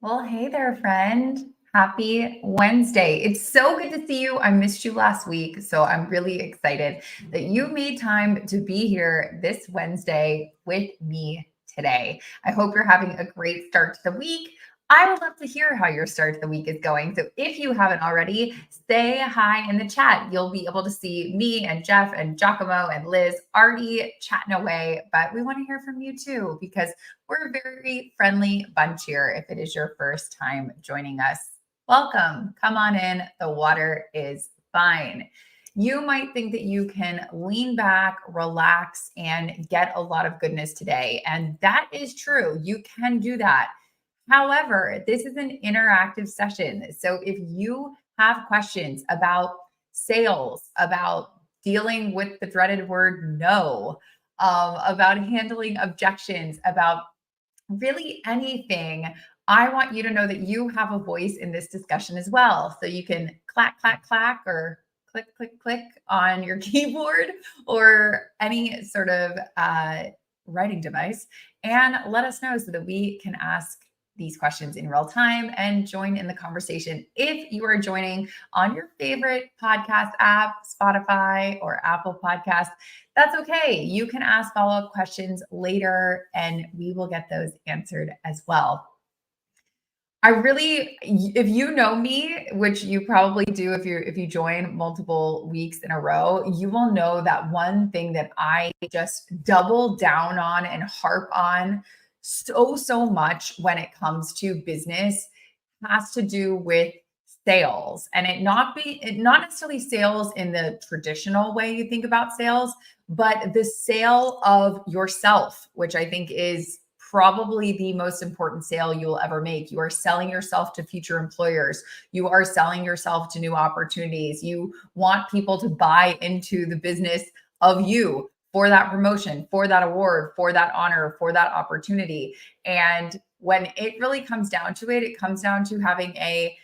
Well, hey there, friend. Happy Wednesday. It's so good to see you. I missed you last week, so I'm really excited that you made time to be here this Wednesday with me today. I hope you're having a great start to the week. I would love to hear how your start to the week is going. So if you haven't already, say hi in the chat. You'll be able to see me and Jeff and Giacomo and Liz already chatting away, but we want to hear from you too because we're a very friendly bunch here. If it is your first time joining us, welcome. Come on in. The water is fine. You might think that you can lean back, relax, and get a lot of goodness today. And that is true. You can do that. However, this is an interactive session. So if you have questions about sales, about dealing with the dreaded word no, about handling objections, about really anything, I want you to know that you have a voice in this discussion as well. So you can clack, clack, clack, or click, click, click on your keyboard or any sort of writing device and let us know so that we can ask these questions in real time and join in the conversation. If you are joining on your favorite podcast app, Spotify or Apple Podcasts, that's okay. You can ask follow-up questions later and we will get those answered as well. If you know me, which you probably do if you join multiple weeks in a row, you will know that one thing that I just double down on and harp on so much when it comes to business has to do with sales, and not necessarily sales in the traditional way you think about sales, but the sale of yourself, which I think is probably the most important sale you will ever make. You are selling yourself to future employers. You are selling yourself to new opportunities. You want people to buy into the business of you for that promotion, for that award, for that honor, for that opportunity. And when it really comes down to it, it comes down to having a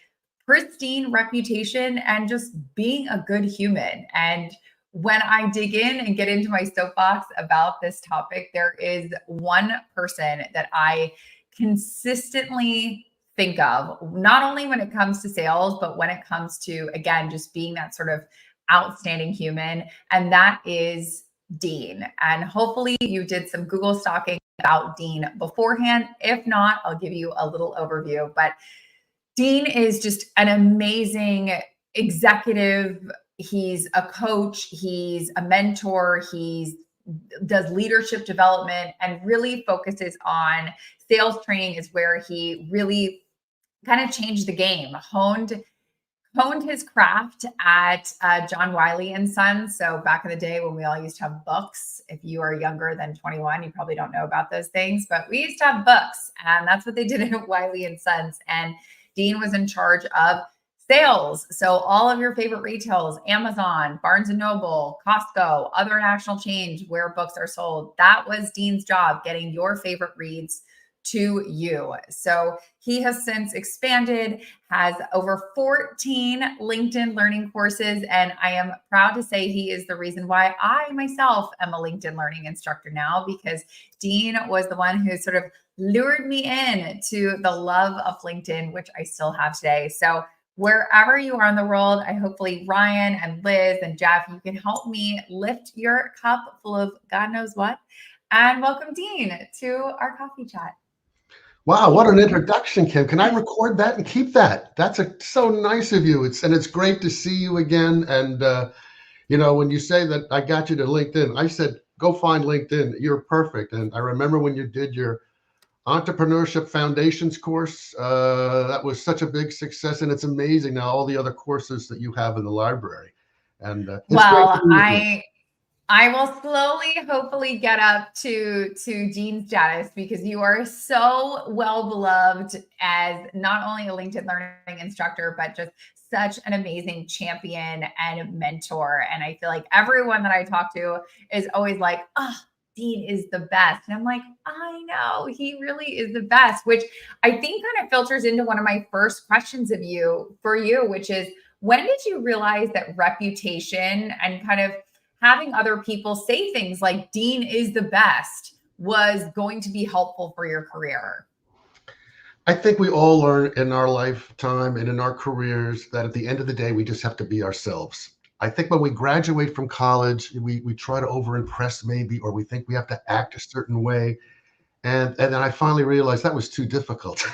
pristine reputation and just being a good human. And when I dig in and get into my soapbox about this topic, there is one person that I consistently think of, not only when it comes to sales, but when it comes to, again, just being that sort of outstanding human. And that is Dean. And hopefully you did some Google stalking about Dean beforehand. If not, I'll give you a little overview. But Dean is just an amazing executive. He's a coach, he's a mentor, he does leadership development and really focuses on sales training is where he really kind of changed the game, honed his craft at John Wiley and Sons. So back in the day when we all used to have books, if you are younger than 21, you probably don't know about those things, but we used to have books and that's what they did at Wiley and Sons. And Dean was in charge of sales. So all of your favorite retails, Amazon, Barnes and Noble, Costco, other national chains where books are sold. That was Dean's job, getting your favorite reads to you. So he has since expanded, has over 14 LinkedIn learning courses, and I am proud to say he is the reason why I myself am a LinkedIn learning instructor now, because Dean was the one who sort of lured me in to the love of LinkedIn, which I still have today. So wherever you are in the world, I hopefully Ryan and Liz and Jeff, you can help me lift your cup full of God knows what. And welcome Dean to our coffee chat. Wow, what an introduction, Kim. Can I record that and keep that? That's so nice of you. It's great to see you again. And when you say that I got you to LinkedIn, I said, go find LinkedIn. You're perfect. And I remember when you did your Entrepreneurship Foundations course, that was such a big success. And it's amazing now all the other courses that you have in the library. And it's great to be with you. I will slowly, hopefully, get up to Dean status because you are so well beloved as not only a LinkedIn learning instructor, but just such an amazing champion and mentor. And I feel like everyone that I talk to is always like, oh, Dean is the best. And I'm like, I know, he really is the best, which I think kind of filters into one of my first questions for you, which is, when did you realize that reputation and kind of having other people say things like Dean is the best was going to be helpful for your career? I think we all learn in our lifetime and in our careers that at the end of the day, we just have to be ourselves. I think when we graduate from college, we try to over impress maybe, or we think we have to act a certain way. And then I finally realized that was too difficult.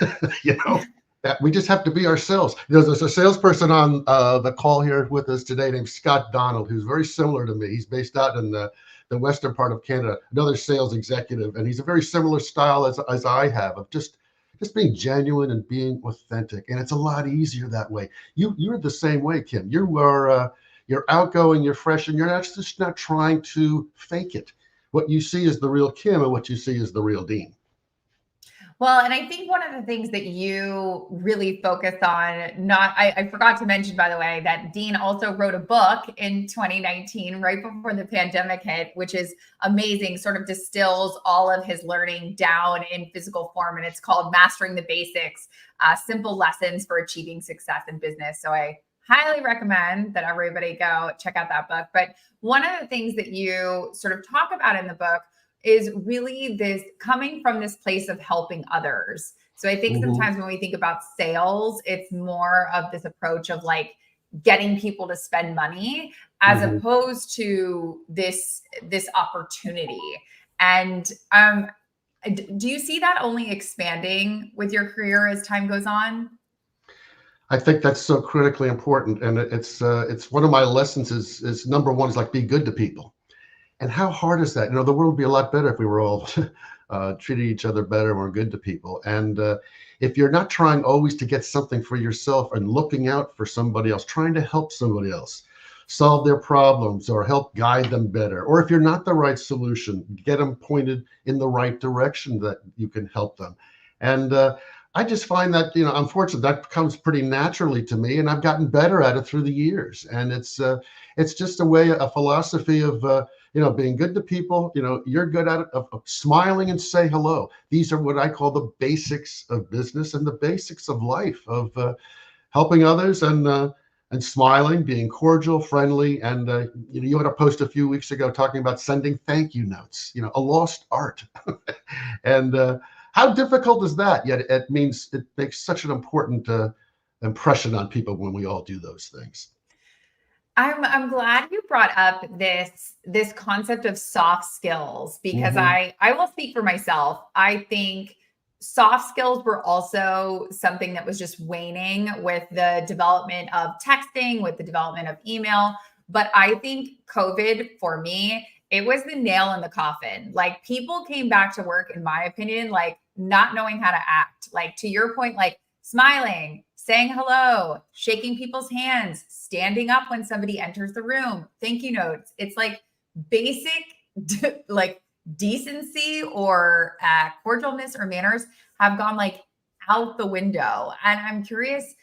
you know, that we just have to be ourselves. There's a salesperson on the call here with us today named Scott Donald, who's very similar to me. He's based out in the western part of Canada, another sales executive, and he's a very similar style as I have of just being genuine and being authentic. And it's a lot easier that way. You're the same way, Kim. You're outgoing, you're fresh, and you're just not trying to fake it. What you see is the real Kim, and what you see is the real Dean. Well, and I think one of the things that you really focused on, I forgot to mention, by the way, that Dean also wrote a book in 2019, right before the pandemic hit, which is amazing, sort of distills all of his learning down in physical form. And it's called Mastering the Basics, Simple Lessons for Achieving Success in Business. So I highly recommend that everybody go check out that book. But one of the things that you sort of talk about in the book is really this coming from this place of helping others. So I think sometimes when we think about sales, it's more of this approach of like getting people to spend money as opposed to this opportunity. And do you see that only expanding with your career as time goes on? I think that's so critically important, and it's one of my lessons is number one is like be good to people. And how hard is that? The world would be a lot better if we were all treating each other better and we're good to people. And if you're not trying always to get something for yourself and looking out for somebody else, trying to help somebody else solve their problems or help guide them better, or if you're not the right solution, get them pointed in the right direction that you can help them. And I just find that, unfortunately, that comes pretty naturally to me, and I've gotten better at it through the years. And it's just a philosophy of being good to people. You're good at it, of smiling and say hello. These are what I call the basics of business and the basics of life, of helping others and smiling, being cordial, friendly. And you had a post a few weeks ago talking about sending thank you notes, a lost art. And how difficult is that? Yet it makes such an important impression on people when we all do those things. I'm glad you brought up this concept of soft skills, because I will speak for myself. I think soft skills were also something that was just waning with the development of texting, with the development of email. But I think COVID, for me, it was the nail in the coffin. Like, people came back to work, in my opinion, like not knowing how to act. Like, to your point, like smiling, saying hello, shaking people's hands, standing up when somebody enters the room, thank you notes. It's like basic like decency or cordialness or manners have gone like out the window. And I'm curious,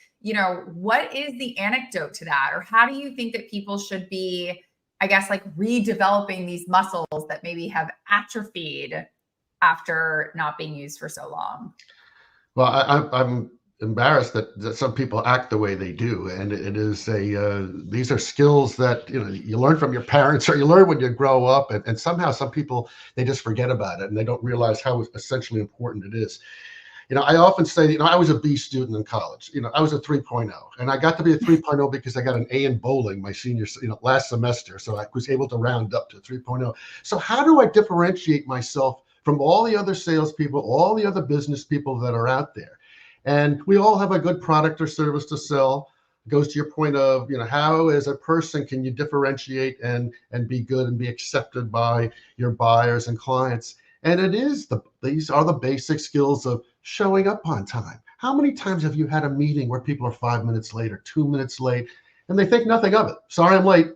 what is the anecdote to that? Or how do you think that people should be, I guess, like redeveloping these muscles that maybe have atrophied after not being used for so long? Well, I'm embarrassed that some people act the way they do, and it is these are skills that you learn from your parents or you learn when you grow up, and somehow some people, they just forget about it and they don't realize how essentially important it is. I often say, I was a B student in college. I was a 3.0, and I got to be a 3.0 because I got an A in bowling my senior, last semester. So I was able to round up to 3.0. So how do I differentiate myself from all the other salespeople, all the other business people that are out there? And we all have a good product or service to sell. It goes to your point of, how as a person can you differentiate and be good and be accepted by your buyers and clients? And these are the basic skills of showing up on time. How many times have you had a meeting where people are 5 minutes late or 2 minutes late and they think nothing of it? Sorry, I'm late.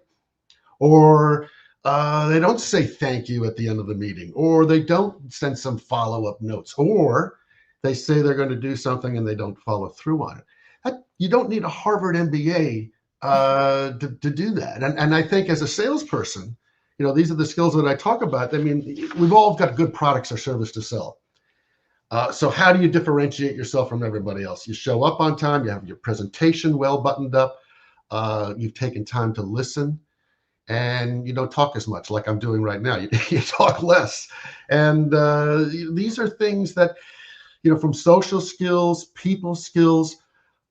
Or they don't say thank you at the end of the meeting, or they don't send some follow-up notes, or they say they're going to do something and they don't follow through on it. You don't need a Harvard MBA to do that. And I think as a salesperson, these are the skills that I talk about. I mean, we've all got good products or service to sell. So how do you differentiate yourself from everybody else? You show up on time, you have your presentation well buttoned up, you've taken time to listen, and you don't talk as much like I'm doing right now. You talk less. And these are things that, from social skills, people skills,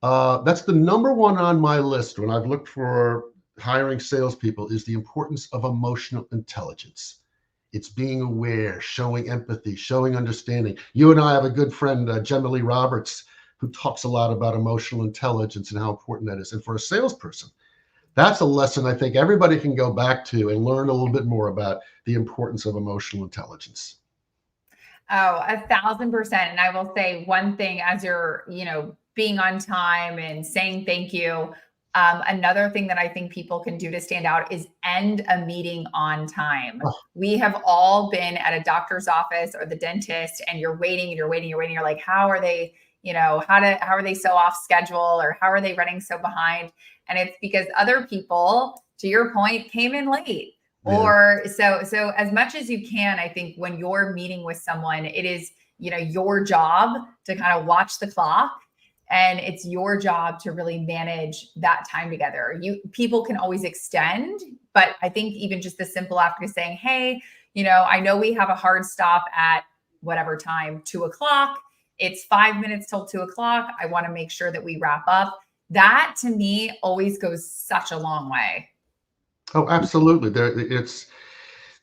that's the number one on my list when I've looked for hiring salespeople, is the importance of emotional intelligence. It's being aware, showing empathy, showing understanding. You and I have a good friend, Gemma Lee Roberts, who talks a lot about emotional intelligence and how important that is. And for a salesperson, that's a lesson I think everybody can go back to and learn a little bit more about the importance of emotional intelligence. Oh, 1,000%. And I will say one thing as you're, being on time and saying thank you. Another thing that I think people can do to stand out is end a meeting on time. Oh, We have all been at a doctor's office or the dentist, and you're waiting and you're waiting, you're waiting. You're like, how are they, how are they so off schedule, or how are they running so behind? And it's because other people, to your point, came in late. yeah. Or so as much as you can, I think when you're meeting with someone, it is, your job to kind of watch the clock, and it's your job to really manage that time together. People can always extend, but I think even just the simple act of saying, hey, I know we have a hard stop at whatever time, 2:00. It's 5 minutes till 2:00. I want to make sure that we wrap up. That to me always goes such a long way. Oh, absolutely.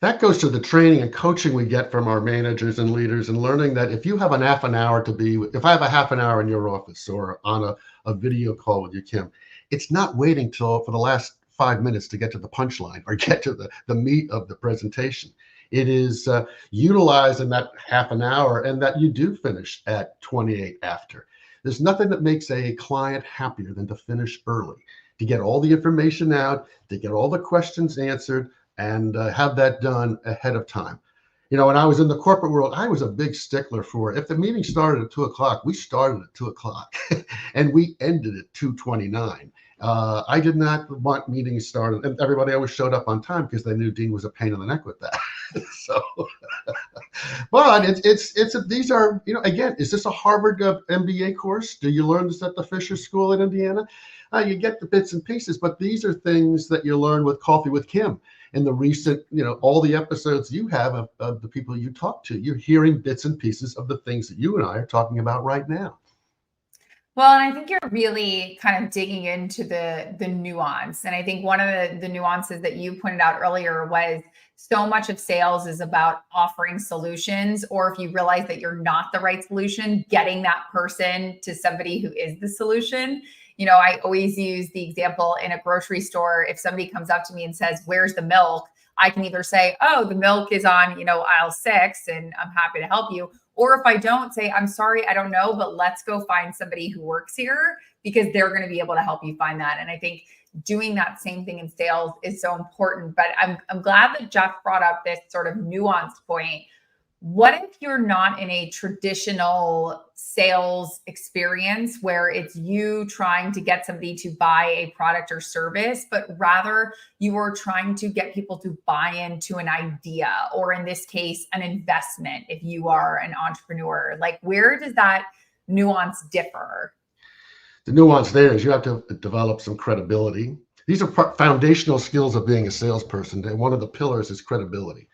That goes to the training and coaching we get from our managers and leaders, and learning that if you have if I have a half an hour in your office or on a video call with you, Kim, it's not waiting for the last 5 minutes to get to the punchline or get to the meat of the presentation. It is utilizing that half an hour, and that you do finish at 28 after. There's nothing that makes a client happier than to finish early, to get all the information out, to get all the questions answered, and have that done ahead of time. When I was in the corporate world, I was a big stickler for, if the meeting started at 2:00, we started at 2:00 and we ended at 2:29. I did not want meetings started, and everybody always showed up on time because they knew Dean was a pain in the neck with that. So, but these are, again, is this a Harvard MBA course? Do you learn this at the Fisher School in Indiana? You get the bits and pieces, but these are things that you learn with Coffee with Kim. In the recent, all the episodes you have of the people you talk to, you're hearing bits and pieces of the things that you and I are talking about right now. Well, and I think you're really kind of digging into the nuance. And I think one of the nuances that you pointed out earlier was so much of sales is about offering solutions, or if you realize that you're not the right solution, getting that person to somebody who is the solution. I always use the example in a grocery store. If somebody comes up to me and says, where's the milk? I can either say, oh, the milk is on, aisle 6 and I'm happy to help you. Or if I don't, say, I'm sorry, I don't know, but let's go find somebody who works here, because they're going to be able to help you find that. And I think doing that same thing in sales is so important. But I'm glad that Jeff brought up this sort of nuanced point. What if you're not in a traditional sales experience where it's you trying to get somebody to buy a product or service, but rather you are trying to get people to buy into an idea, or in this case, an investment, if you are an entrepreneur? Like, where does that nuance differ? The nuance there is you have to develop some credibility. These are foundational skills of being a salesperson, and one of the pillars is credibility.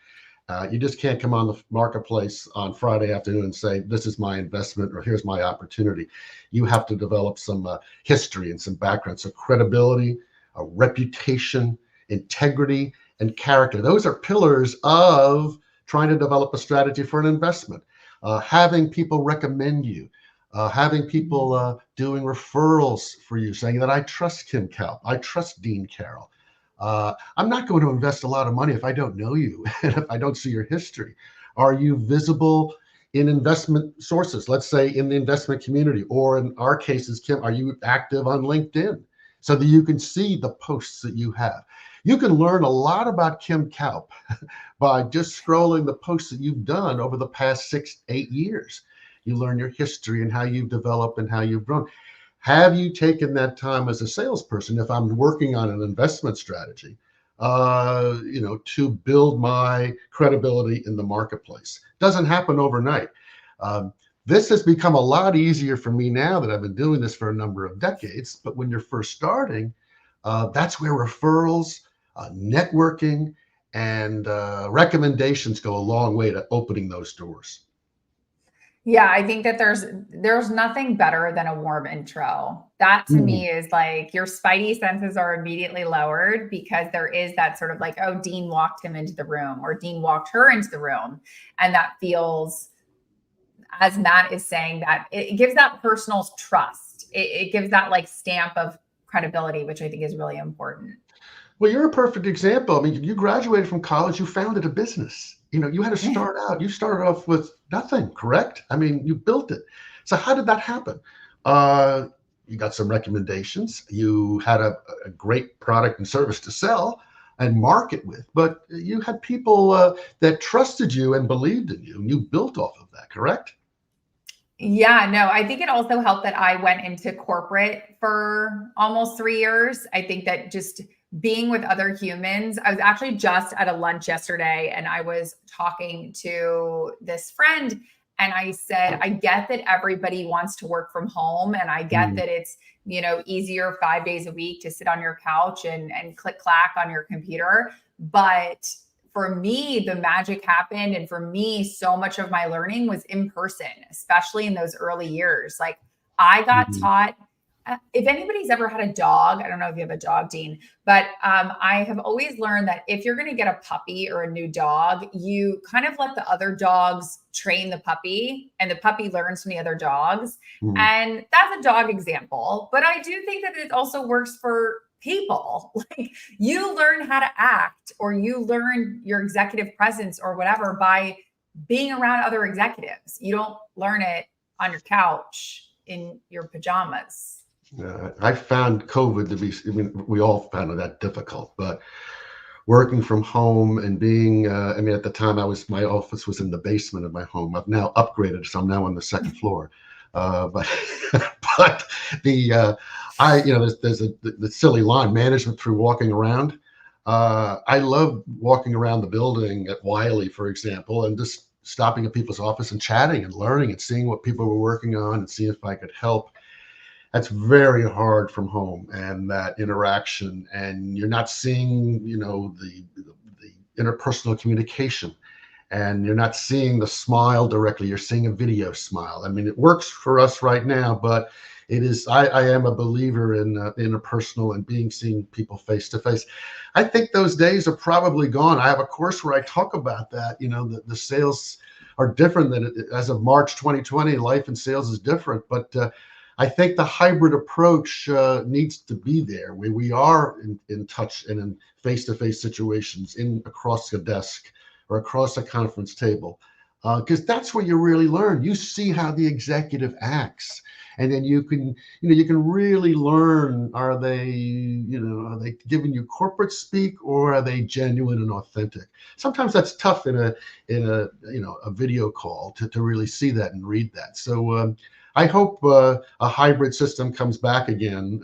You just can't come on the marketplace on Friday afternoon and say, this is my investment, or here's my opportunity. You have to develop some history and some background. So credibility, a reputation, integrity, and character. Those are pillars of trying to develop a strategy for an investment. Having people recommend you, having people doing referrals for you, saying that I trust Kim Kaup, I trust Dean Karrel. I'm not going to invest a lot of money if I don't know you and if I don't see your history. Are you visible in investment sources? Let's say in the investment community, or in our cases, Kim, are you active on LinkedIn so that you can see the posts that you have? You can learn a lot about Kim Kaup by just scrolling the posts that you've done over the past 6-8 years. You learn your history and how you've developed and how you've grown. Have you taken that time as a salesperson, if I'm working on an investment strategy, to build my credibility in the marketplace? Doesn't happen overnight. This has become a lot easier for me now that I've been doing this for a number of decades. But when you're first starting, that's where referrals, networking, and recommendations go a long way to opening those doors. Yeah, I think that there's nothing better than a warm intro. That to Mm, me is like your spidey senses are immediately lowered because there is that sort of like, oh, Dean walked him into the room or Dean walked her into the room. And that feels, as Matt is saying, that it gives that personal trust. It gives that like stamp of credibility, which I think is really important. well, you're a perfect example. I mean, you graduated from college, you founded a business. You had to start out. You started off with nothing, correct? I mean, you built it. So how did that happen? Uh, you got some recommendations. You had a great product and service to sell and market with, but you had people that trusted you and believed in you, and you built off of that, correct? Yeah, no, I think it also helped that I went into corporate for almost 3 years. I think that just being with other humans, I was actually just at a lunch yesterday and I was talking to this friend and I said, I get that everybody wants to work from home and I get Mm, that it's, easier 5 days a week to sit on your couch and click clack on your computer. But for me, the magic happened. And for me, so much of my learning was in person, especially in those early years. Like I got mhm, taught, if anybody's ever had a dog, I don't know if you have a dog, Dean, but I have always learned that if you're going to get a puppy or a new dog, you kind of let the other dogs train the puppy and the puppy learns from the other dogs. mm. And that's a dog example. But I do think that it also works for people. Like you learn how to act or you learn your executive presence or whatever by being around other executives. You don't learn it on your couch in your pajamas. I found COVID to be, I mean, we all found that difficult, but working from home and being, I mean, at the time my office was in the basement of my home. I've now upgraded, so I'm now on the second floor. But, but there's the silly line management through walking around. I love walking around the building at Wiley, for example, and just stopping at people's office and chatting and learning and seeing what people were working on and seeing if I could help. That's very hard from home, and that interaction, and you're not seeing the interpersonal communication, and you're not seeing the smile directly. You're seeing a video smile. I mean, it works for us right now, but it is I am a believer in interpersonal and seeing people face to face. I think those days are probably gone. I have a course where I talk about that. The sales are different than as of March 2020. Life in sales is different, but I think the hybrid approach needs to be there, where we are in touch and in face-to-face situations, in across a desk or across a conference table, because that's where you really learn. You see how the executive acts, and then you can really learn: are they giving you corporate speak, or are they genuine and authentic? Sometimes that's tough in a video call to really see that and read that. So. I hope a hybrid system comes back again,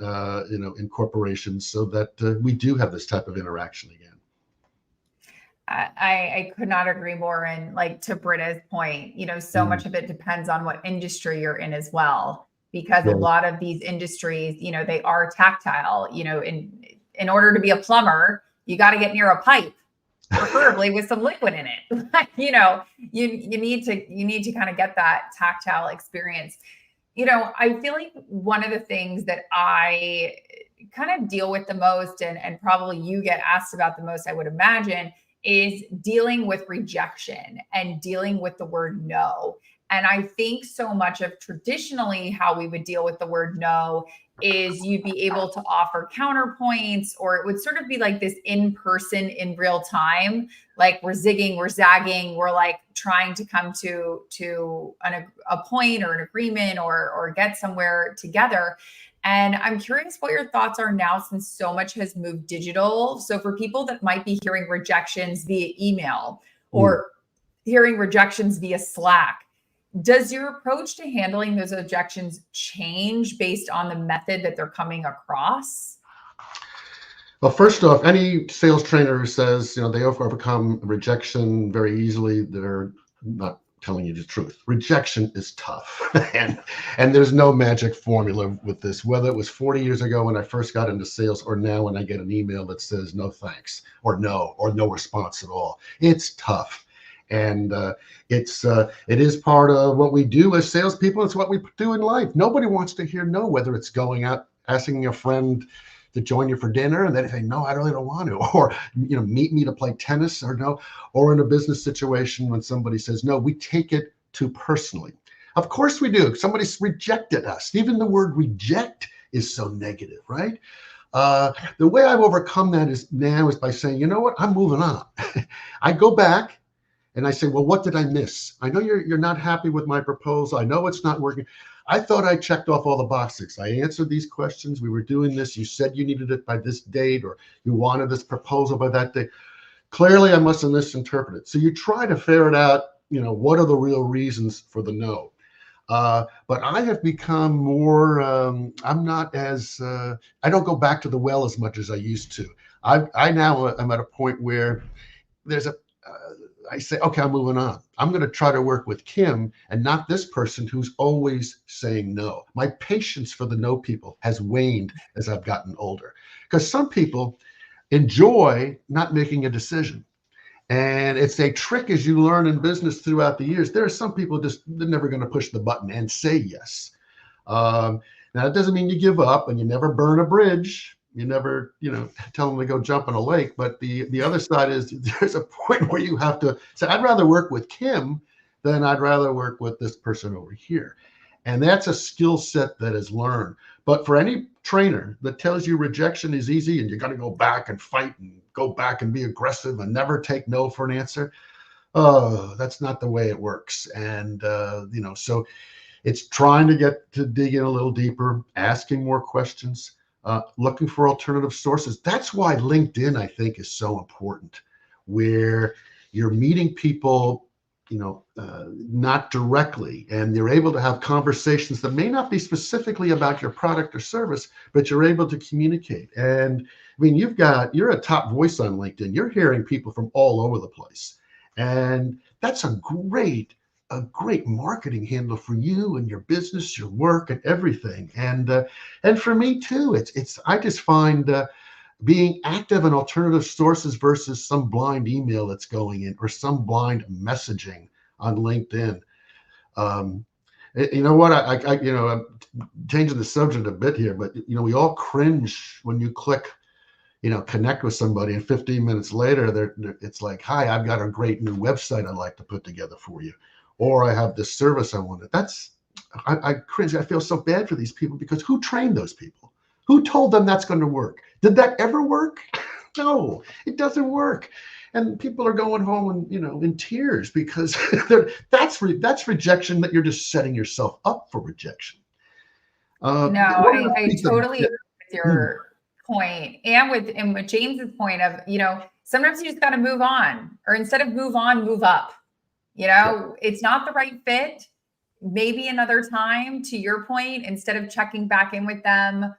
in corporations, so that we do have this type of interaction again. I could not agree more. And like to Britta's point, so Mm, much of it depends on what industry you're in as well, because a yeah. lot of these industries, they are tactile. In order to be a plumber, you got to get near a pipe, preferably with some liquid in it. You need to kind of get that tactile experience. I feel like one of the things that I kind of deal with the most and probably you get asked about the most, I would imagine, is dealing with rejection and dealing with the word no. And I think so much of traditionally how we would deal with the word no is you'd be able to offer counterpoints, or it would sort of be like this in person in real time, like we're zigging, we're zagging, we're like trying to come to a point or an agreement or get somewhere together. And I'm curious what your thoughts are now since so much has moved digital. So for people that might be hearing rejections via email Mm. or hearing rejections via Slack, does your approach to handling those objections change based on the method that they're coming across? Well, first off, any sales trainer who says they overcome rejection very easily, they're not telling you the truth. Rejection is tough, and there's no magic formula with this. Whether it was 40 years ago when I first got into sales, or now when I get an email that says no thanks, or no response at all, it's tough. And it is part of what we do as salespeople. It's what we do in life. Nobody wants to hear no, whether it's going out, asking a friend to join you for dinner, and they say, no, I really don't want to, or, meet me to play tennis, or no, or in a business situation when somebody says no, we take it too personally. Of course we do. Somebody's rejected us. Even the word reject is so negative, right? The way I've overcome that is by saying, you know what, I'm moving on. I go back and I say, well, what did I miss? I know you're not happy with my proposal. I know it's not working. I thought I checked off all the boxes. I answered these questions. We were doing this. You said you needed it by this date, or you wanted this proposal by that date. Clearly, I must have misinterpreted it. So you try to ferret out, what are the real reasons for the no? But I have become more, I'm not as, I don't go back to the well as much as I used to. I now am at a point where I say, okay, I'm moving on. I'm going to try to work with Kim and not this person who's always saying no. My patience for the no people has waned as I've gotten older, because some people enjoy not making a decision. And it's a trick, as you learn in business throughout the years. There are some people they're never going to push the button and say yes. Now, it doesn't mean you give up and you never burn a bridge. You never, tell them to go jump in a lake. But the other side is there's a point where you have to say, I'd rather work with Kim than I'd rather work with this person over here. And that's a skill set that is learned. But for any trainer that tells you rejection is easy and you got to go back and fight and go back and be aggressive and never take no for an answer, oh, that's not the way it works. And, so it's trying to dig in a little deeper, asking more questions, looking for alternative sources. That's why LinkedIn, I think, is so important, where you're meeting people, not directly, and you're able to have conversations that may not be specifically about your product or service, but you're able to communicate. And I mean, you're a top voice on LinkedIn. You're hearing people from all over the place. And that's a great marketing handle for you and your business, your work, and everything. And for me too, I just find being active in alternative sources versus some blind email that's going in or some blind messaging on LinkedIn. You know what? I'm changing the subject a bit here, but we all cringe when you click, connect with somebody, and 15 minutes later, it's like, hi, I've got a great new website I'd like to put together for you, or I have this service I wanted. I cringe. I feel so bad for these people, because who trained those people? Who told them that's going to work? Did that ever work? No, it doesn't work. And people are going home and, in tears, because that's rejection, that you're just setting yourself up for rejection. No, I totally agree with your point, and with James's point of, sometimes you just got to move on, or instead of move on, move up. It's not the right fit. Maybe another time, to your point, instead of checking back in with them,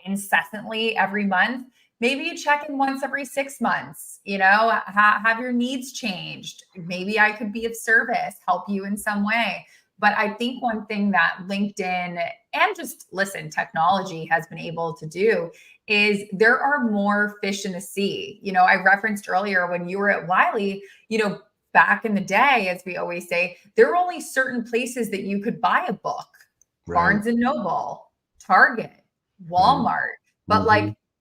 incessantly every month, maybe you check in once every 6 months, have your needs changed. Maybe I could be of service, help you in some way. But I think one thing that LinkedIn and technology has been able to do is there are more fish in the sea. I referenced earlier when you were at Wiley, back in the day, as we always say, there were only certain places that you could buy a book, right. Barnes and Noble, Target, Walmart, but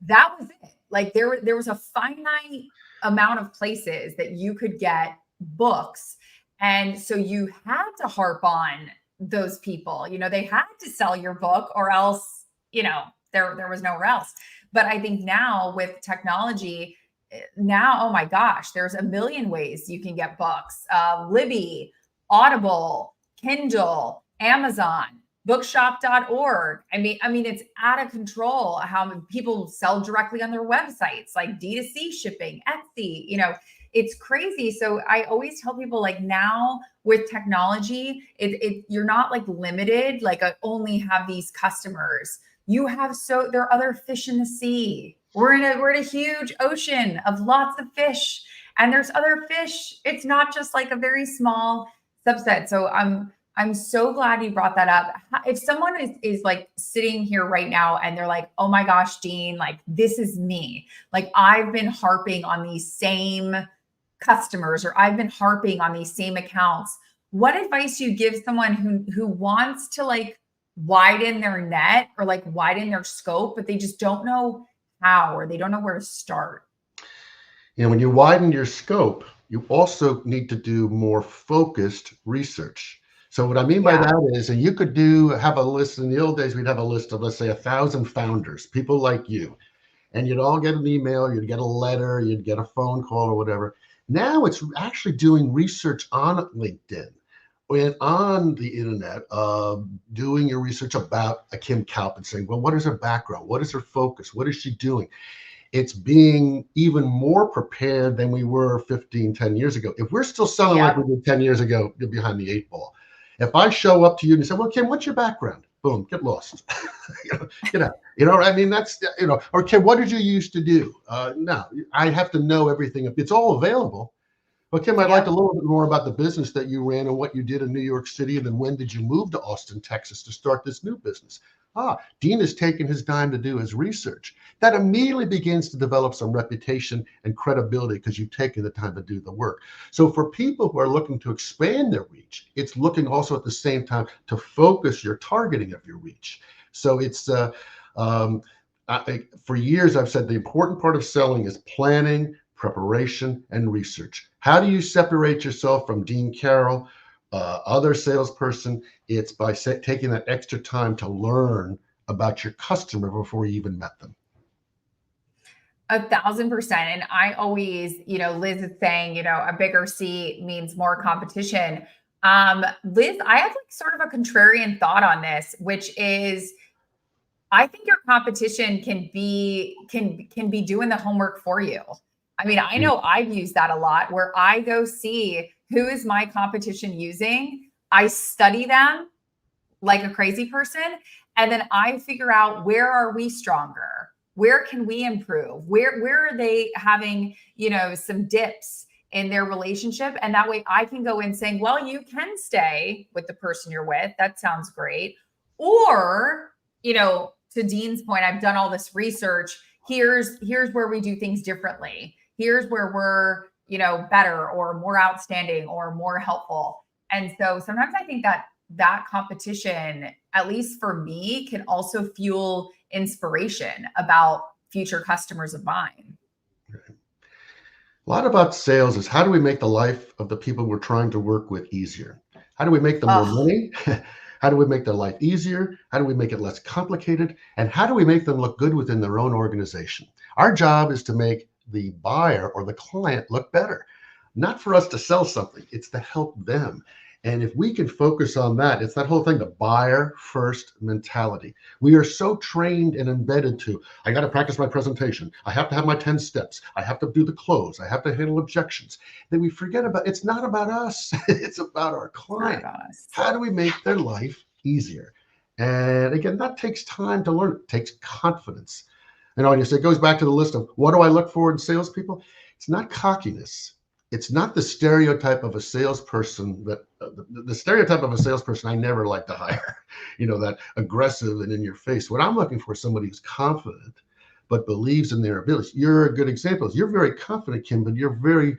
that was it. Like there was a finite amount of places that you could get books. And so you had to harp on those people, they had to sell your book, or else, there was nowhere else. But I think now with technology, oh my gosh, there's a million ways you can get books. Libby, Audible, Kindle, Amazon, bookshop.org. I mean, it's out of control how people sell directly on their websites, like D2C shipping, Etsy, it's crazy. So I always tell people, like, now with technology, you're not like limited, like I only have these customers. There are other fish in the sea. We're in a huge ocean of lots of fish, and there's other fish. It's not just like a very small subset. So I'm so glad you brought that up. If someone is like sitting here right now and they're like, oh my gosh, Dean, like this is me. Like I've been harping on these same customers, or I've been harping on these same accounts. What advice do you give someone who wants to like widen their net or like widen their scope, but they just don't know how, or they don't know where to start? When you widen your scope, you also need to do more focused research. So what I mean by Yeah. that is, and you could have a list. In the old days, we'd have a list of, let's say, 1,000 founders, people like you, and you'd all get an email, you'd get a letter, you'd get a phone call or whatever. Now it's actually doing research on LinkedIn and on the internet, doing your research about a Kim Kalp and saying, well, what is her background? What is her focus? What is she doing? It's being even more prepared than we were 10 years ago. If we're still selling like we Yep. did 10 years ago, you're behind the 8 ball. If I show up to you and say, well, Kim, what's your background? Boom, get lost. Get out. I mean, that's, or Kim, what did you used to do? No, I have to know everything. It's all available. But Kim, I'd like a Yep. little bit more about the business that you ran and what you did in New York City, and then when did you move to Austin, Texas to start this new business? Dean has taken his time to do his research. That immediately begins to develop some reputation and credibility because you've taken the time to do the work. So for people who are looking to expand their reach, it's looking also at the same time to focus your targeting of your reach. So it's for years I've said the important part of selling is planning, preparation, and research. How do you separate yourself from Dean Karrel, other salesperson? It's by taking that extra time to learn about your customer before you even met them. 1,000%. And I always, Liz is saying, a bigger C means more competition. Liz, I have like sort of a contrarian thought on this, which is I think your competition can be doing the homework for you. I mean, I know I've used that a lot where I go see who is my competition using. I study them like a crazy person. And then I figure out, where are we stronger? Where can we improve? Where are they having, some dips in their relationship? And that way I can go in saying, well, you can stay with the person you're with. That sounds great. Or, to Dean's point, I've done all this research. Here's where we do things differently. Here's where we're, better or more outstanding or more helpful. And so sometimes I think that competition, at least for me, can also fuel inspiration about future customers of mine. A lot about sales is, how do we make the life of the people we're trying to work with easier? How do we make them more Oh, money? How do we make their life easier? How do we make it less complicated? And how do we make them look good within their own organization? Our job is to make the buyer or the client look better, not for us to sell something. It's to help them. And if we can focus on that, it's that whole thing, the buyer first mentality. We are so trained and embedded to, I got to practice my presentation. I have to have my 10 steps. I have to do the close. I have to handle objections. Then we forget it's not about us. It's about our not client. about us. How do we make their life easier? And again, that takes time to learn. It takes confidence. And it goes back to the list of, what do I look for in salespeople? It's not cockiness. It's not the stereotype of a salesperson the stereotype of a salesperson I never like to hire, that aggressive and in your face. What I'm looking for is somebody who's confident, but believes in their abilities. You're a good example. You're very confident, Kim, but you're very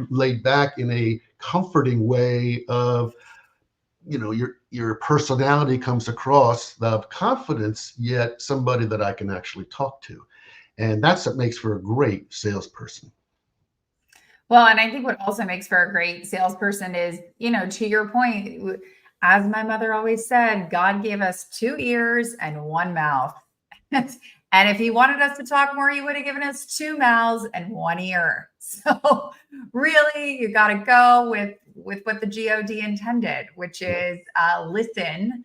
laid back in a comforting way of, your personality comes across, the confidence, yet somebody that I can actually talk to. And that's what makes for a great salesperson. Well, and I think what also makes for a great salesperson is, to your point, as my mother always said, God gave us 2 ears and 1 mouth. And if he wanted us to talk more, he would have given us 2 mouths and 1 ear. So really, you got to go with what the God intended, which is listen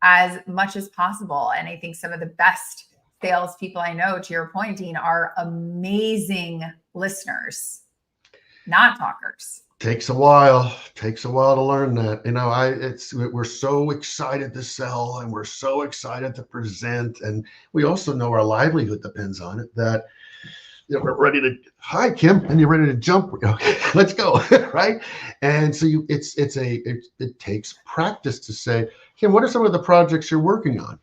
as much as possible. And I think some of the best salespeople I know, to your point, Dean, are amazing listeners, not talkers. Takes a while to learn that. We're so excited to sell, and we're so excited to present, and we also know our livelihood depends on it, that we're ready to, hi Kim, and you're ready to jump. Okay, let's go. Right. And so it takes practice to say, Kim, what are some of the projects you're working on,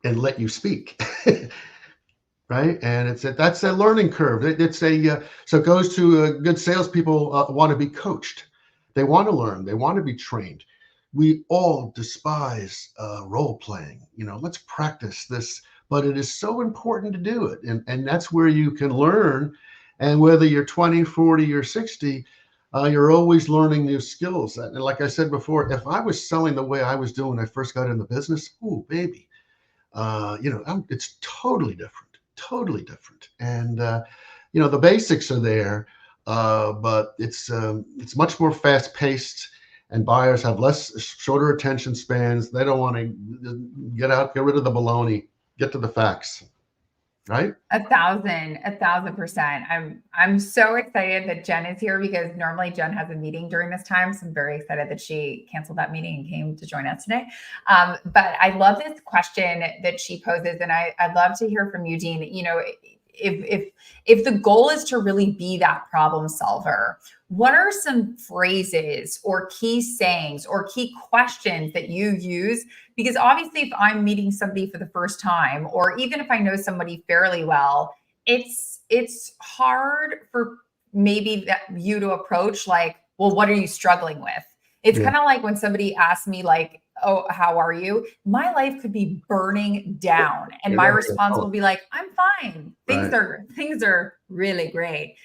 and let you speak. right? And that's a learning curve. So it goes to good salespeople want to be coached. They want to learn. They want to be trained. We all despise role playing. Let's practice this, but it is so important to do it, and that's where you can learn. And whether you're 20, 40, or 60, you're always learning new skills. And like I said before, if I was selling the way I was doing when I first got in the business, ooh, baby, it's totally different. And the basics are there, but it's much more fast paced, and buyers have shorter attention spans. They don't want to get rid of the baloney, get to the facts, right? 1,000%. I'm so excited that Jen is here because normally Jen has a meeting during this time. So I'm very excited that she canceled that meeting and came to join us today. But I love this question that she poses, and I'd love to hear from you, Dean. If the goal is to really be that problem solver, what are some phrases or key sayings or key questions that you use? Because obviously, if I'm meeting somebody for the first time, or even if I know somebody fairly well, it's hard for maybe you to approach like, well, what are you struggling with? It's kind of like when somebody asks me like, oh, how are you? My life could be burning down, and my response will be like, I'm fine. Things are really great.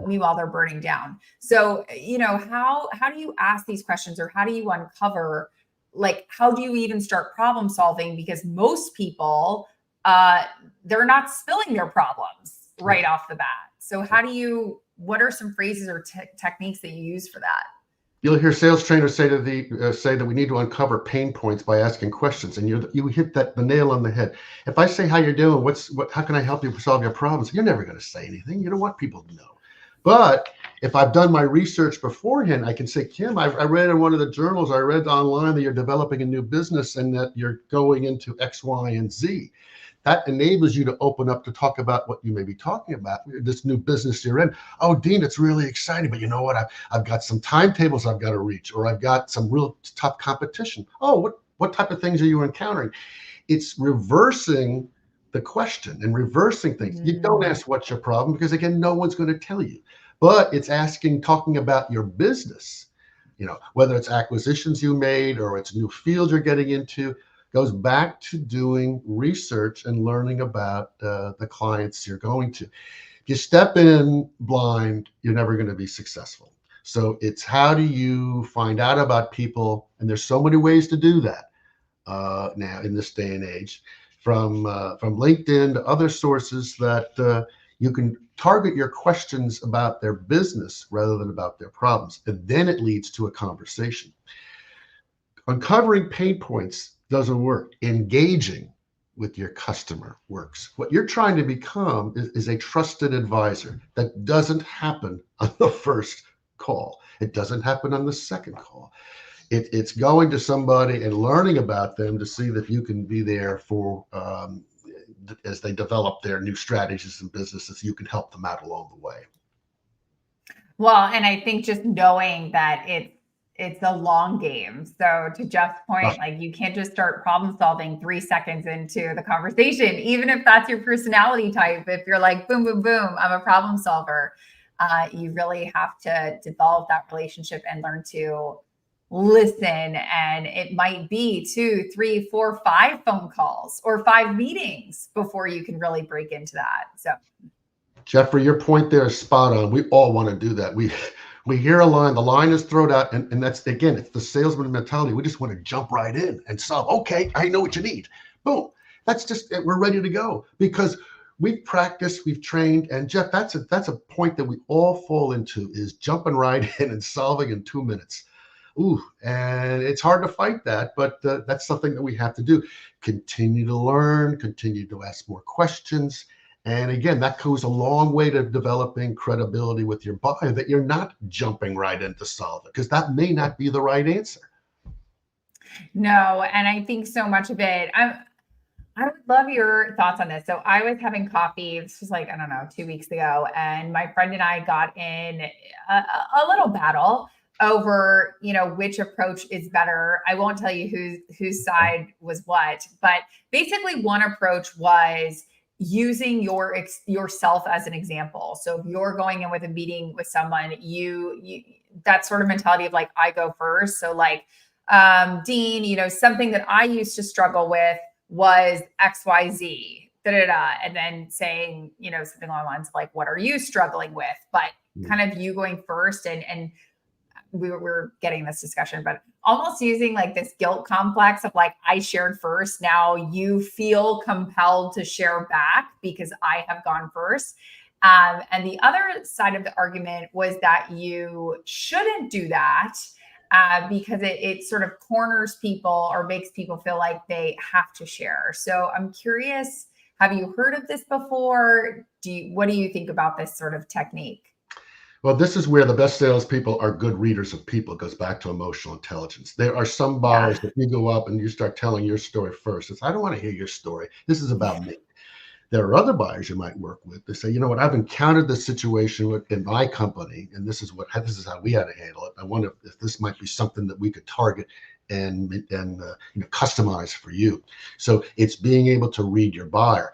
Meanwhile, they're burning down. So, how do you ask these questions, or how do you uncover, like, how do you even start problem solving? Because most people, they're not spilling their problems right off the bat. So what are some phrases or techniques that you use for that? You'll hear sales trainers say that we need to uncover pain points by asking questions, and you hit the nail on the head. If I say how you're doing, how can I help you solve your problems? You're never going to say anything. You don't want people to know. But if I've done my research beforehand, I can say, Kim, I read in one of the journals, I read online that you're developing a new business and that you're going into X, Y, and Z. That enables you to open up to talk about what you may be talking about, this new business you're in. Oh, Dean, it's really exciting, but you know what? I've got some timetables I've got to reach, or I've got some real tough competition. Oh, what type of things are you encountering? It's reversing the question and reversing things. You don't ask what's your problem, because again, no one's going to tell you. But it's talking about your business, whether it's acquisitions you made or it's new fields you're getting into. Goes back to doing research and learning about the clients you're going to. If you step in blind, you're never going to be successful. So it's how do you find out about people? And there's so many ways to do that now in this day and age, from LinkedIn to other sources that you can target your questions about their business rather than about their problems. And then it leads to a conversation. Uncovering pain points doesn't work. Engaging with your customer works. What you're trying to become is a trusted advisor. That doesn't happen on the first call. It doesn't happen on the second call. It's going to somebody and learning about them to see if you can be there for as they develop their new strategies and businesses. You can help them out along the way. Well, and I think just knowing that it's a long game. So to Jeff's point, like, you can't just start problem solving 3 seconds into the conversation, even if that's your personality type. If you're like, boom, boom, boom, I'm a problem solver. You really have to develop that relationship and learn to listen. And it might be 2, 3, 4, 5 phone calls or 5 meetings before you can really break into that. So Jeffrey, your point there is spot on. We all want to do that. We hear a line, the line is thrown out, and that's, again, it's the salesman mentality. We just want to jump right in and solve. Okay, I know what you need. Boom. That's just, we're ready to go because we've practiced, we've trained. And Jeff, that's a point that we all fall into, is jumping right in and solving in 2 minutes. Ooh, and it's hard to fight that, but that's something that we have to do. Continue to learn, continue to ask more questions. And again, that goes a long way to developing credibility with your buyer, that you're not jumping right in to solve it, because that may not be the right answer. No, and I think so much of it, I would love your thoughts on this. So I was having coffee, this was like, I don't know, 2 weeks ago, and my friend and I got in a little battle over, which approach is better. I won't tell you whose side was what, but basically one approach was, using yourself as an example. So if you're going in with a meeting with someone, you that sort of mentality of like, I go first. So like, Dean, you know, something that I used to struggle with was XYZ, da, da, da, and then saying, you know, something along the lines of like, what are you struggling with? But kind of you going first, and we're getting this discussion, but almost using like this guilt complex of like, I shared first. Now you feel compelled to share back because I have gone first. And the other side of the argument was that you shouldn't do that because it sort of corners people or makes people feel like they have to share. So I'm curious, have you heard of this before? What do you think about this sort of technique? Well, this is where the best salespeople are good readers of people. It goes back to emotional intelligence. There are some buyers that you go up and you start telling your story first. It's, I don't want to hear your story. This is about me. There are other buyers you might work with. They say, you know what, I've encountered this situation in my company, and this is how we had to handle it. I wonder if this might be something that we could target and customize for you. So it's being able to read your buyer.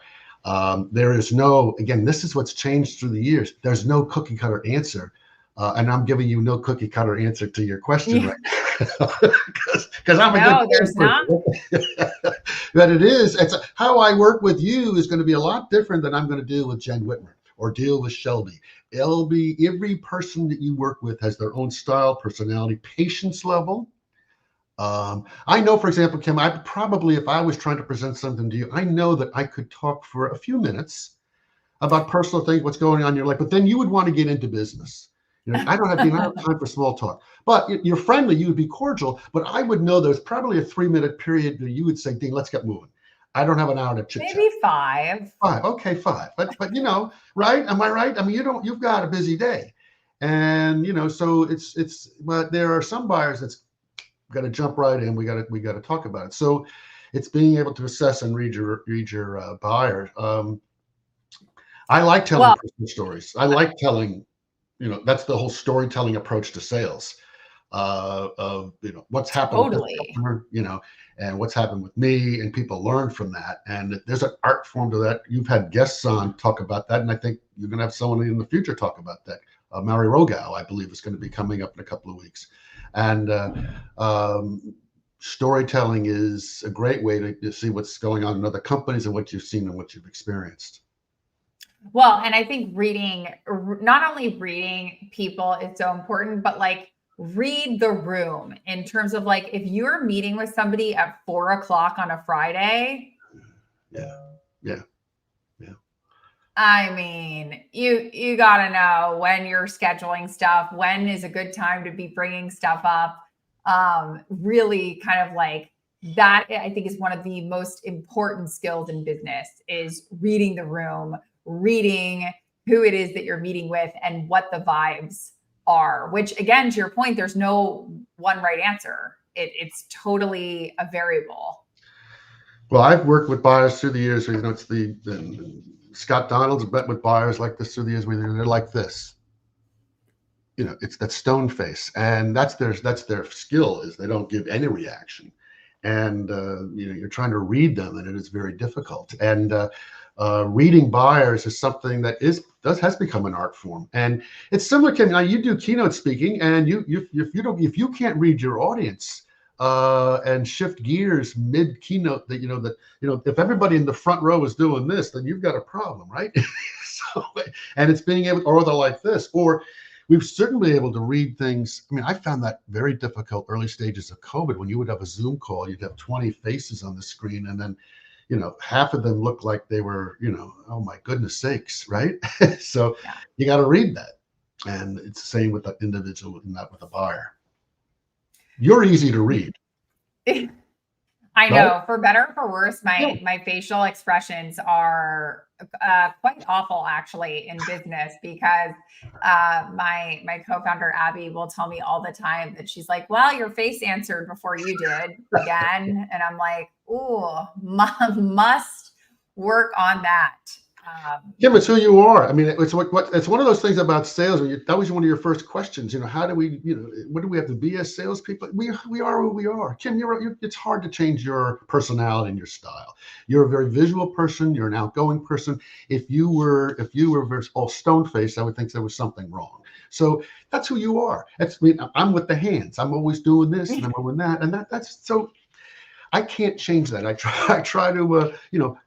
There is no, again, this is what's changed through the years. There's no cookie cutter answer. And I'm giving you no cookie cutter answer to your question right now. Because I'm a good there's not. But it's how I work with you is going to be a lot different than I'm going to deal with Jen Whitmer or deal with Shelby. Every person that you work with has their own style, personality, patience level. I know, for example, Kim, I probably, if I was trying to present something to you, I know that I could talk for a few minutes about personal things, what's going on in your life, but then you would want to get into business. You know, I don't have time for small talk. But you're friendly, you would be cordial, but I would know there's probably a 3-minute period where you would say, Dean, let's get moving. I don't have an hour to chit chat. Maybe 5. 5, okay, 5. But you know, right? Am I right? I mean, you've got a busy day, and you know, so but there are some buyers that's got to jump right in. We got to talk about it. So it's being able to assess and read your buyer. I like telling personal stories. I like telling, you know, that's the whole storytelling approach to sales. Of what's happened with this customer, and what's happened with me, and people learn from that. And there's an art form to that. You've had guests on talk about that, and I think you're going to have someone in the future talk about that. Mary Rogow, I believe, is going to be coming up in a couple of weeks. And storytelling is a great way to see what's going on in other companies and what you've seen and what you've experienced. Well, and I think not only reading people is so important, but like read the room in terms of like, if you're meeting with somebody at 4:00 on a Friday. Yeah. I mean, you got to know when you're scheduling stuff, when is a good time to be bringing stuff up. Really kind of like that, I think, is one of the most important skills in business, is reading the room, reading who it is that you're meeting with and what the vibes are, which again, to your point, there's no one right answer. It's totally a variable. Well, I've worked with buyers through the years. It's the Scott Donald's met with buyers like this through the years where they're like this. It's that stone face, and that's their skill, is they don't give any reaction. And you're trying to read them, and it is very difficult. And reading buyers is something that has become an art form. And it's similar, Kim. Now you do keynote speaking, and if you can't read your audience and shift gears mid keynote, if everybody in the front row is doing this, then you've got a problem, right? And it's being able, or they're like this, or we've certainly been able to read things. I mean, I found that very difficult early stages of COVID, when you would have a Zoom call, you'd have 20 faces on the screen, and then half of them looked like they were, oh my goodness sakes, right? So you got to read that. And it's the same with the individual, not with the buyer. You're easy to read. I know, right? For better or for worse, my facial expressions are quite awful, actually, in business, because my co-founder Abby will tell me all the time that she's like, well, your face answered before you did again. And I'm like, oh, must work on that. Kim, it's who you are. I mean, it's it's one of those things about sales. That was one of your first questions. How do we, what do we have to be as salespeople? We are who we are. Kim, it's hard to change your personality and your style. You're a very visual person. You're an outgoing person. If you were all stone faced, I would think there was something wrong. So that's who you are. I'm with the hands. I'm always doing this and I'm doing that, and that's so. I can't change that. I try to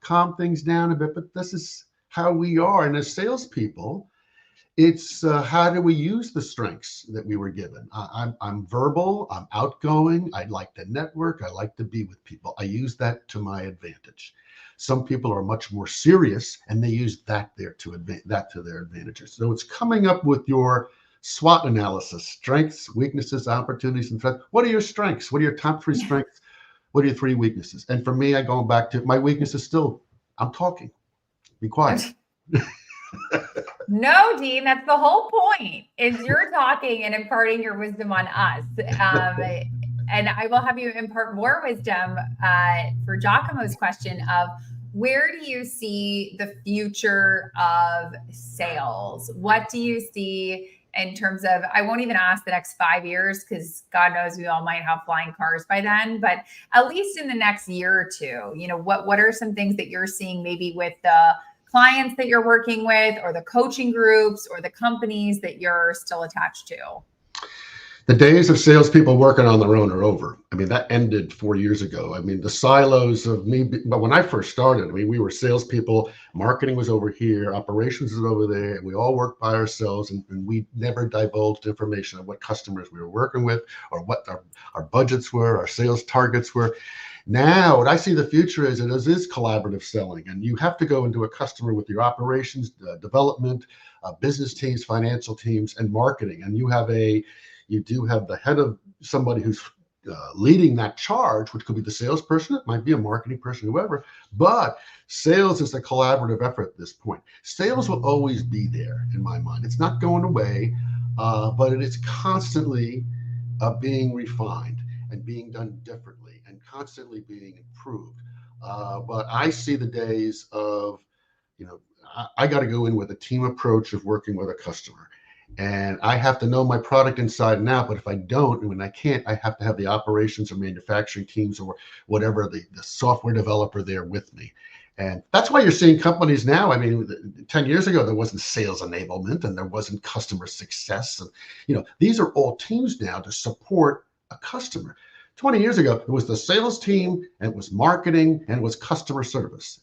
calm things down a bit, but this is how we are. And as salespeople, it's how do we use the strengths that we were given? I'm verbal. I'm outgoing. I like to network. I like to be with people. I use that to my advantage. Some people are much more serious, and they use that to their advantages. So it's coming up with your SWOT analysis: strengths, weaknesses, opportunities, and threats. What are your strengths? What are your top three strengths? What are your three weaknesses? And for me, I go back to my weakness is still I'm talking. Be quiet. No, Dean, that's the whole point, is you're talking and imparting your wisdom on us. And I will have you impart more wisdom for Giacomo's question of where do you see the future of sales? What do you see in terms of, I won't even ask the next 5 years, because God knows we all might have flying cars by then, but at least in the next year or two, what are some things that you're seeing maybe with the clients that you're working with, or the coaching groups, or the companies that you're still attached to? The days of salespeople working on their own are over. I mean, that ended 4 years ago. I mean, the silos of me, but when I first started, I mean, we were salespeople, marketing was over here, operations was over there, and we all worked by ourselves, and we never divulged information of what customers we were working with, or what our budgets were, our sales targets were. Now, what I see the future is it is collaborative selling, and you have to go into a customer with your operations, development, business teams, financial teams, and marketing, and you do have the head of somebody who's leading that charge, which could be the salesperson, it might be a marketing person, whoever, but sales is a collaborative effort at this point. Sales will always be there in my mind. It's not going away, but it is constantly being refined and being done differently and constantly being improved. But I see the days of, I got to go in with a team approach of working with a customer. And I have to know my product inside and out. But if I don't, and when I can't, I have to have the operations or manufacturing teams or whatever, the software developer there with me. And that's why you're seeing companies now. I mean, 10 years ago, there wasn't sales enablement and there wasn't customer success. And, these are all teams now to support a customer. 20 years ago, it was the sales team, and it was marketing, and it was customer service,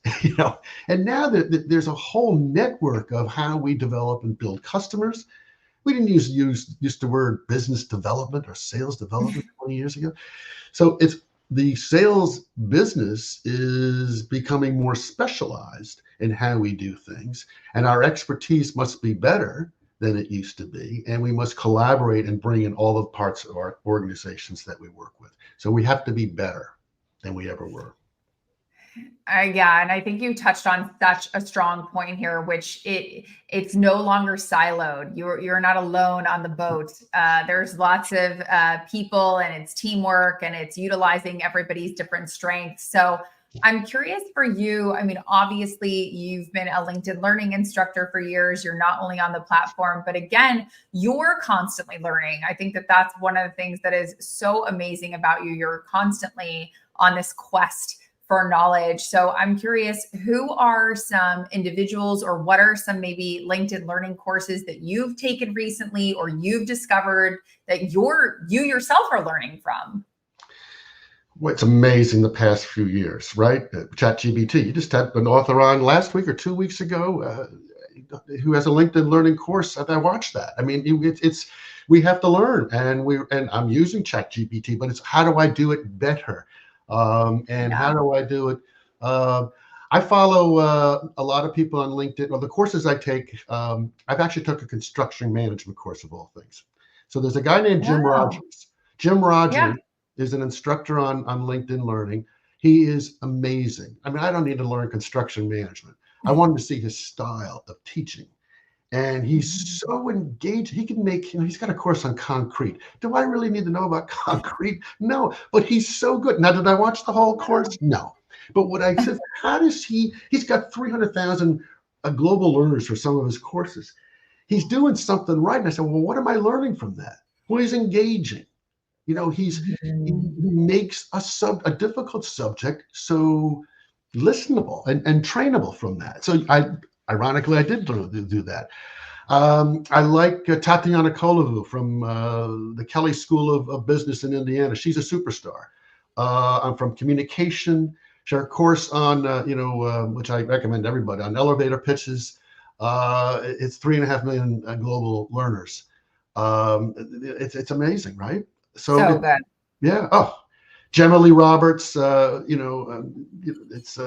and now there's a whole network of how we develop and build customers. We didn't use the word business development or sales development 20 years ago. So it's the sales business is becoming more specialized in how we do things, and our expertise must be better than it used to be, and we must collaborate and bring in all the parts of our organizations that we work with. So we have to be better than we ever were. Yeah, and I think you touched on such a strong point here, which it's no longer siloed. You're not alone on the boat. There's lots of people, and it's teamwork, and it's utilizing everybody's different strengths. So I'm curious for you. I mean, obviously, you've been a LinkedIn learning instructor for years. You're not only on the platform, but again, you're constantly learning. I think that that's one of the things that is so amazing about you. You're constantly on this quest for knowledge. So I'm curious, who are some individuals, or what are some maybe LinkedIn learning courses that you've taken recently, or you've discovered that you yourself are learning from? Well, it's amazing the past few years, right? ChatGPT. You just had an author on last week or 2 weeks ago who has a LinkedIn learning course. I watched that. I mean, we have to learn, and I'm using ChatGPT, but it's how do I do it better? How do I do it? I follow a lot of people on LinkedIn. Well, the courses I take, I've actually took a construction management course of all things. So there's a guy named Jim Rogers. Jim Rogers is an instructor on LinkedIn Learning. He is amazing. I mean, I don't need to learn construction management. I wanted to see his style of teaching. And he's so engaged. He can make, he's got a course on concrete. Do I really need to know about concrete? No, but he's so good. Now, did I watch the whole course? No. But what I said, how does he's got 300,000 a global learners for some of his courses. He's doing something right. And I said, well, what am I learning from that? Well, he's engaging. You know, he Mhm. makes a difficult subject so listenable and trainable from that. So ironically, I did do that. I like Tatiana Kolavu from the Kelley School of Business in Indiana. She's a superstar. I'm from communication. Share a course on, which I recommend everybody, on elevator pitches. It's 3.5 million global learners. It's amazing, right? So So good. yeah. Oh, Gemma Lee Roberts, it's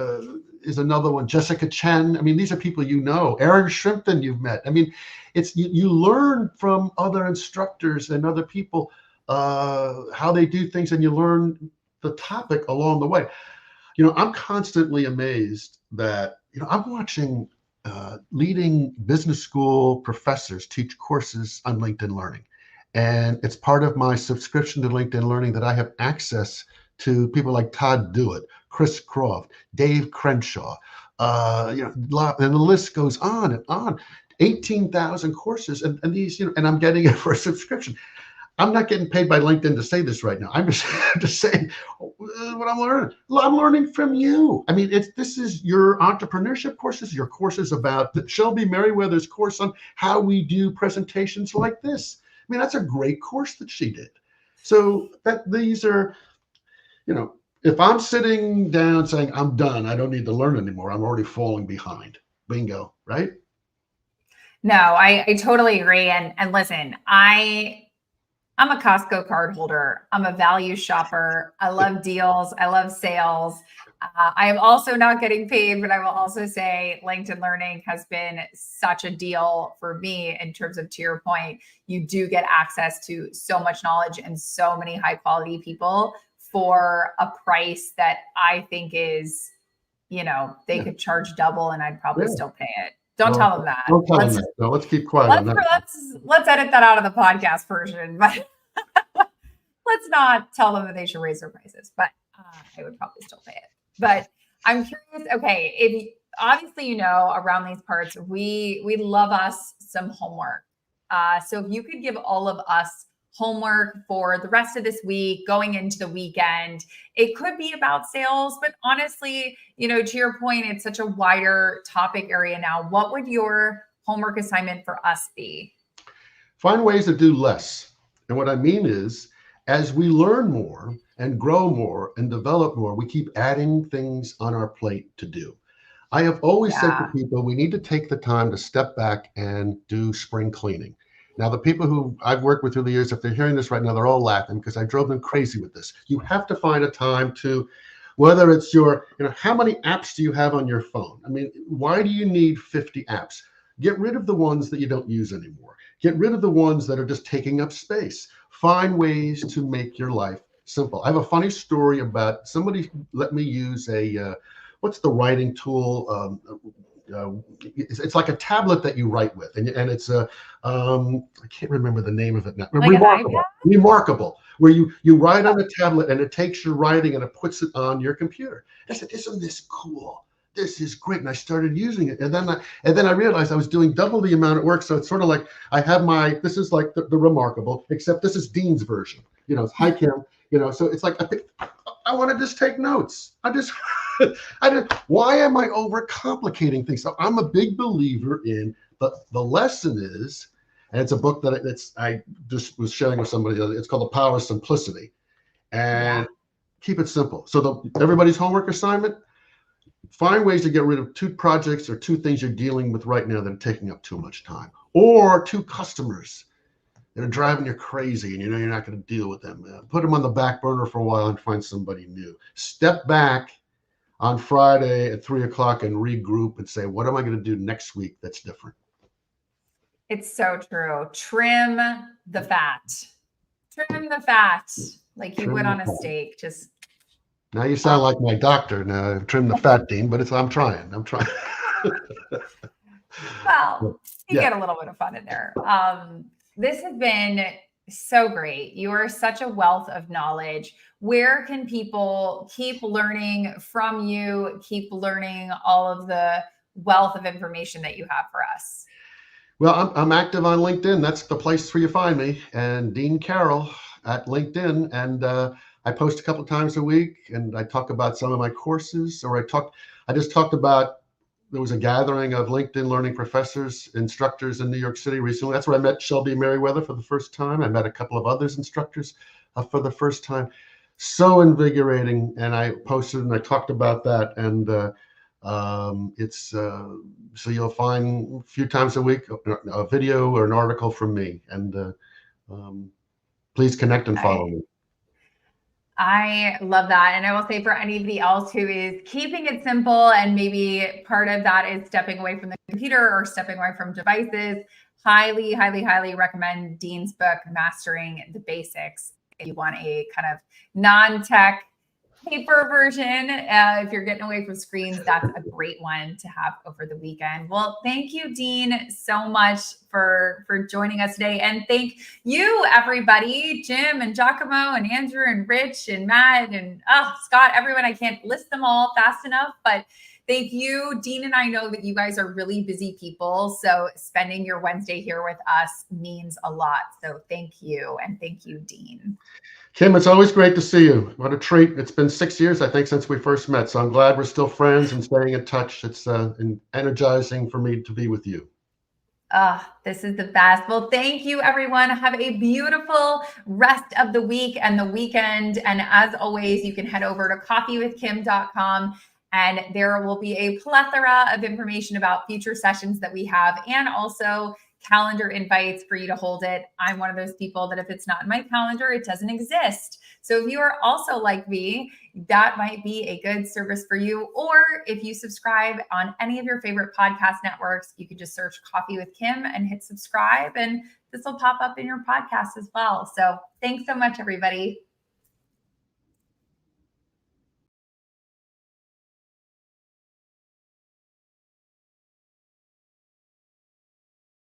is another one. Jessica Chen. I mean, these are people you know. Aaron Shrimpton, you've met. I mean, it's you learn from other instructors and other people how they do things, and you learn the topic along the way. You know, I'm constantly amazed that I'm watching leading business school professors teach courses on LinkedIn Learning. And it's part of my subscription to LinkedIn Learning that I have access to people like Todd Dewitt, Chris Croft, Dave Crenshaw, and the list goes on and on. 18,000 courses, and these, and I'm getting it for a subscription. I'm not getting paid by LinkedIn to say this right now. I'm just saying what I'm learning. I'm learning from you. I mean, this is your entrepreneurship courses, your courses about Shelby Merriweather's course on how we do presentations like this. I mean, that's a great course that she did. So these are, if I'm sitting down saying I'm done, I don't need to learn anymore. I'm already falling behind. Bingo, right? No, I totally agree. And listen, I'm a Costco card holder. I'm a value shopper. I love deals. I love sales. I am also not getting paid, but I will also say LinkedIn Learning has been such a deal for me in terms of, to your point, you do get access to so much knowledge and so many high quality people for a price that I think is, they Yeah. could charge double and I'd probably Yeah. still pay it. Don't Well, tell them that. don't tell them that. No, let's keep quiet on Let's that. let's edit that out of the podcast version, but let's not tell them that they should raise their prices. But I would probably still pay it. But I'm curious. Okay, if obviously around these parts, we love us some homework. So if you could give all of us homework for the rest of this week, going into the weekend, it could be about sales, but honestly, to your point, it's such a wider topic area now. What would your homework assignment for us be? Find ways to do less. And what I mean is, as we learn more and grow more and develop more, we keep adding things on our plate to do. I have always said to Yeah. people, we need to take the time to step back and do spring cleaning. Now, the people who I've worked with through the years, if they're hearing this right now, they're all laughing because I drove them crazy with this. You have to find a time to, whether it's how many apps do you have on your phone? I mean, why do you need 50 apps? Get rid of the ones that you don't use anymore. Get rid of the ones that are just taking up space. Find ways to make your life simple. I have a funny story about somebody let me use what's the writing tool? It's like a tablet that you write with, and it's I can't remember the name of it now. Like an iPad? Remarkable, where you write on a tablet and it takes your writing and it puts it on your computer. I said, isn't this cool? This is great. And I started using it. And then I realized I was doing double the amount of work. So it's sort of like I have this is like the Remarkable, except this is Dean's version. It's hi Kim. So it's like I want to just take notes. Why am I overcomplicating things? So I'm a big believer in the lesson is, and it's a book that I just was sharing with somebody. It's called The Power of Simplicity, and keep it simple. So everybody's homework assignment: find ways to get rid of 2 projects or 2 things you're dealing with right now that are taking up too much time, or 2 customers that are driving you crazy and you're not going to deal with them. Put them on the back burner for a while and find somebody new. Step back on Friday at 3:00 and regroup and say, what am I going to do next week that's different? It's so true. Trim the fat. Trim the fat like you would on a steak. Just now you sound like my doctor. Now trim the fat, Dean, but I'm trying. Well, you get a little bit of fun in there. This has been so great. You are such a wealth of knowledge. Where can people keep learning from you, keep learning all of the wealth of information that you have for us? Well, I'm active on LinkedIn. That's the place where you find me, and Dean Karrel at LinkedIn. And I post a couple times a week, and I talk about some of my courses, or I just talked about, there was a gathering of LinkedIn learning professors, instructors in New York City recently. That's where I met Shelby Merriweather for the first time. I met a couple of others instructors for the first time. So invigorating. And I posted and I talked about that. And it's so you'll find a few times a week a video or an article from me. And please connect and follow me. I love that. And I will say for anybody else who is keeping it simple, and maybe part of that is stepping away from the computer or stepping away from devices, highly, highly, highly recommend Dean's book, Mastering the Basics. If you want a kind of non-tech paper version, if you're getting away from screens, that's a great one to have over the weekend. Well, thank you, Dean, so much for joining us today. And thank you, everybody, Jim and Giacomo and Andrew and Rich and Matt and Scott, everyone. I can't list them all fast enough, but thank you. Dean and I know that you guys are really busy people, so spending your Wednesday here with us means a lot. So thank you. And thank you, Dean. Kim, it's always great to see you. What a treat. It's been 6 years, I think, since we first met. So I'm glad we're still friends and staying in touch. It's energizing for me to be with you. This is the best. Well, thank you, everyone. Have a beautiful rest of the week and the weekend. And as always, you can head over to coffeewithkim.com, and there will be a plethora of information about future sessions that we have, and also calendar invites for you to hold it. I'm one of those people that if it's not in my calendar, it doesn't exist. So if you are also like me, that might be a good service for you. Or if you subscribe on any of your favorite podcast networks, you can just search Coffee with Kim and hit subscribe, and this will pop up in your podcast as well. So thanks so much, everybody.